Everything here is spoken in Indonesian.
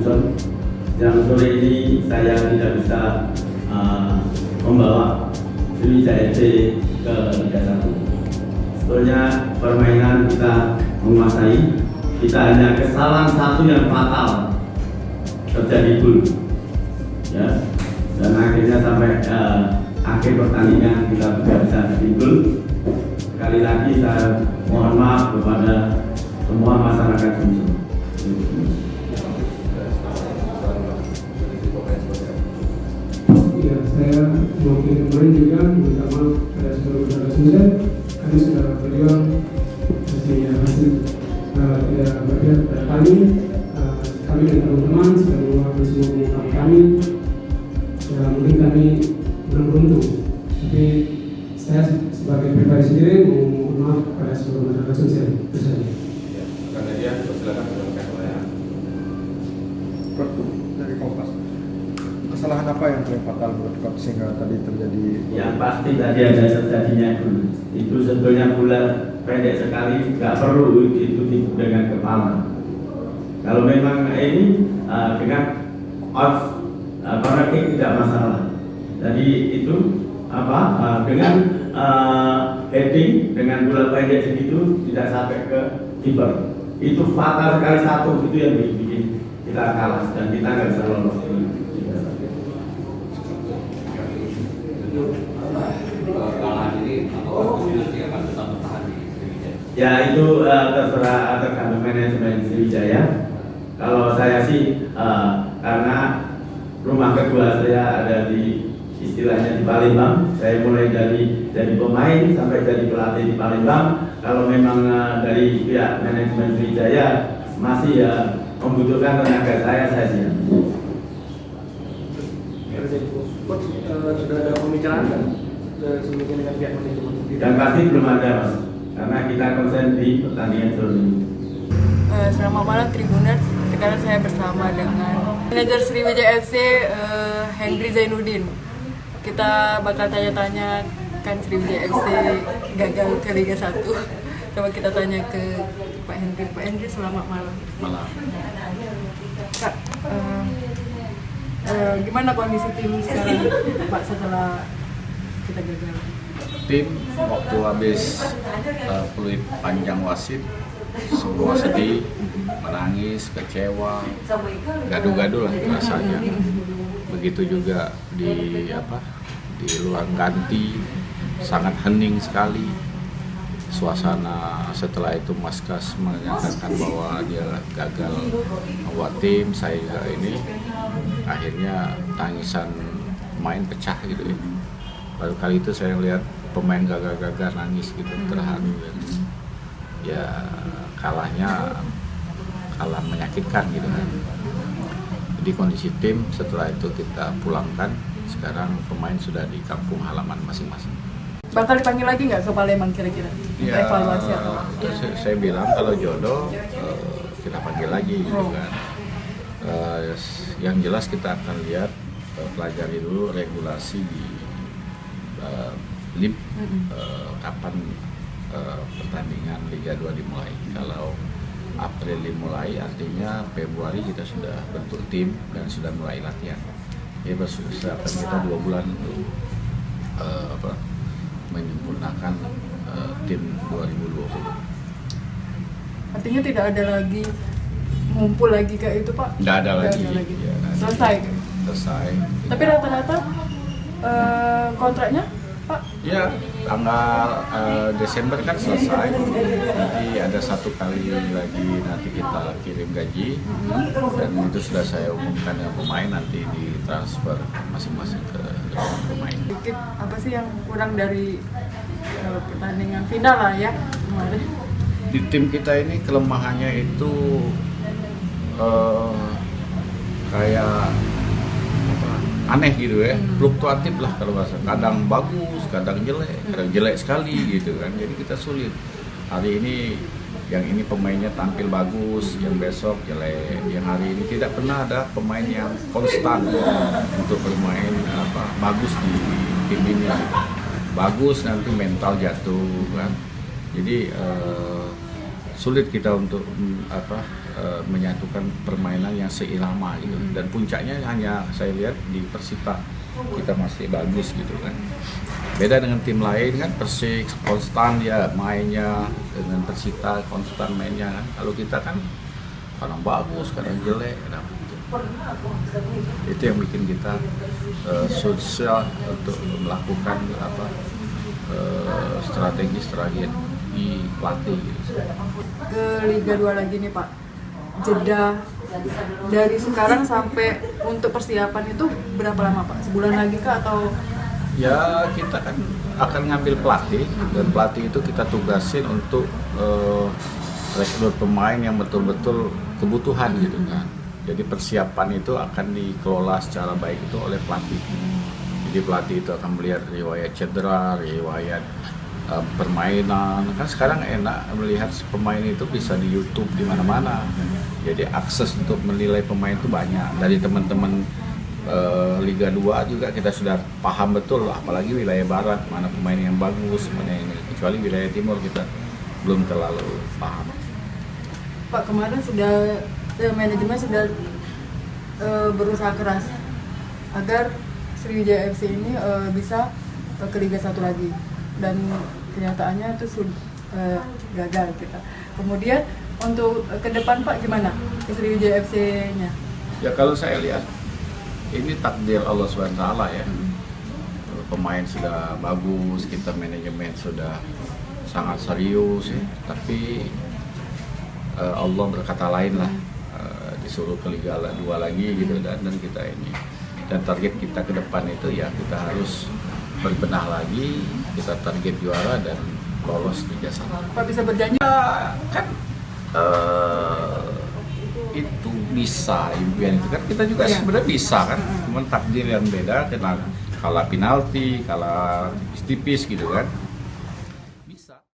Johnson. Yang sore ini saya tidak bisa membawa Sriwijaya FC ke Liga 1. Sebetulnya permainan kita menguasai, kita hanya kesalahan satu yang fatal, terjadi gol, ya. Dan akhirnya sampai akhir pertandingan kita tidak bisa gol. Sekali lagi saya mohon maaf kepada semua masyarakat Sumsel. Ya, saya mewakili kemarin juga minta maaf pada saudara-saudara Sumsel. Kami sudah berjuang hasil tidak berpihak pada kami. Kami dan teman-teman sudah mengeluarkan semua pengungkapan kami. Ya, mungkin kami kurang beruntung, tapi saya sebagai pribadi sendiri mohon maaf pada seluruh masyarakat Sumsel. Itu saja. Ya, karena dia silakan menyampaikan pertanyaan. Dari Kompas, kesalahan apa yang paling fatal menurut Coach sehingga tadi terjadi? Yang pasti tadi ada terjadinya gol. Itu sebetulnya bola pendek sekali, nggak perlu itu dengan kepala. Kalau memang ini dengan off corner kick tidak masalah. Jadi itu dengan heading dengan bola pendek segitu tidak sampai ke kiper. Itu fatal sekali satu, itu yang bikin kita kalah dan kita nggak bisa lolos. Ya itu terserah tergantung manajemen Sriwijaya. Kalau saya sih karena rumah kedua saya ada di istilahnya di Palembang, saya mulai dari pemain sampai jadi pelatih di Palembang. Kalau memang dari pihak manajemen Sriwijaya masih membutuhkan tenaga saya siap. Coach, sudah ada pembicaraan kan sebelumnya dengan pihak manajemen? Dan pasti belum ada, Mas, karena kita konsen di pertandingan sore ini. Selamat malam Tribuners, sekarang saya bersama dengan manajer Sriwijaya FC Henry Zainuddin. Kita bakal tanya-tanya kan Sriwijaya FC gagal ke Liga 1. Coba kita tanya ke Pak Henry. Pak Henry, selamat malam. Malam. Kak, gimana kondisi tim sekarang Pak setelah kita gagal? Tim waktu habis peluit panjang wasit semua sedih, menangis, kecewa, gaduh-gaduh lah rasanya. Begitu juga di luar ganti, sangat hening sekali suasana. Setelah itu Maskas menyatakan bahwa dia gagal membuat tim. Saya ini akhirnya tangisan pemain pecah gitu ya. Baru kali itu saya lihat pemain gagal-gagal nangis gitu, terharu ya. Kalah menyakitkan gitu kan. Jadi kondisi tim setelah itu kita pulangkan, sekarang pemain sudah di kampung halaman masing-masing. Bakal dipanggil lagi nggak ke Palembang kira-kira? Ya, Evaluasi atau? itu saya bilang kalau jodoh kita panggil lagi gitu kan. Yang jelas kita akan lihat, pelajari dulu regulasi di LIB kapan pertandingan Liga 2 dimulai. Kalau April dimulai, artinya Februari kita sudah bentuk tim dan sudah mulai latihan. Ya persiapan kita 2 bulan untuk menyempurnakan tim 2020. Artinya tidak ada lagi ngumpul lagi kayak itu Pak? Nggak ada lagi. Ya, Selesai? Selesai. Tapi rata-rata kontraknya Pak? Ya, tanggal Desember kan selesai. Jadi ada 1 kali lagi nanti kita kirim gaji. Dan itu sudah saya umumkan dengan pemain, nanti ditransfer masing-masing ke pemain. Sedikit apa sih yang kurang dari pertandingan final lah ya kemarin? Di tim kita ini kelemahannya itu kayak aneh gitu ya, fluktuatif lah kalau bahasa. Kadang bagus, kadang jelek sekali gitu kan. Jadi kita sulit. Hari ini yang ini pemainnya tampil bagus, yang besok jelek, yang hari ini tidak pernah ada pemain yang konstan untuk bermain bagus di tim ini. Bagus nanti mental jatuh kan. Jadi sulit kita untuk menyatukan permainan yang seirama gitu. Dan puncaknya hanya saya lihat di Persita kita masih bagus gitu kan. Beda dengan tim lain kan, Persik konstan dia mainnya, dengan Persita konstan mainnya kan. Kalau kita kan kadang bagus, kadang jelek, kadang gitu. Itu yang bikin kita susah untuk melakukan strategi pelatih gitu. Ke Liga 2 lagi nih Pak, jeda dari sekarang sampai untuk persiapan itu berapa lama Pak? Sebulan lagi kah atau? Ya kita kan akan ngambil pelatih, dan pelatih itu kita tugasin untuk rekrut pemain yang betul-betul kebutuhan gitu kan. Jadi persiapan itu akan dikelola secara baik itu oleh pelatih. Jadi pelatih itu akan melihat riwayat cedera, riwayat permainan. Kan sekarang enak melihat pemain itu bisa di YouTube di mana-mana. Jadi akses untuk menilai pemain itu banyak. Dari teman-teman Liga 2 juga kita sudah paham betul, apalagi wilayah barat mana pemain yang bagus, mana yang kecuali wilayah timur kita belum terlalu paham. Pak, kemarin manajemen sudah berusaha keras agar Sriwijaya FC ini bisa ke Liga 1 lagi, dan kenyataannya itu gagal kita. Kemudian untuk ke depan Pak gimana Sriwijaya FC-nya? Ya kalau saya lihat ini takdir Allah SWT ya. Pemain sudah bagus, kita manajemen sudah sangat serius ya. Tapi Allah berkata lain lah, disuruh ke Liga 2 lagi gitu, dan kita ini. Dan target kita ke depan itu ya kita harus berbenah lagi, kita target juara dan lolos Liga 1. Pak bisa berjanji? Kan itu bisa, impian itu kan kita juga sebenarnya bisa kan, cuma takdir yang beda, kena kalah penalti, kalah tipis-tipis gitu kan.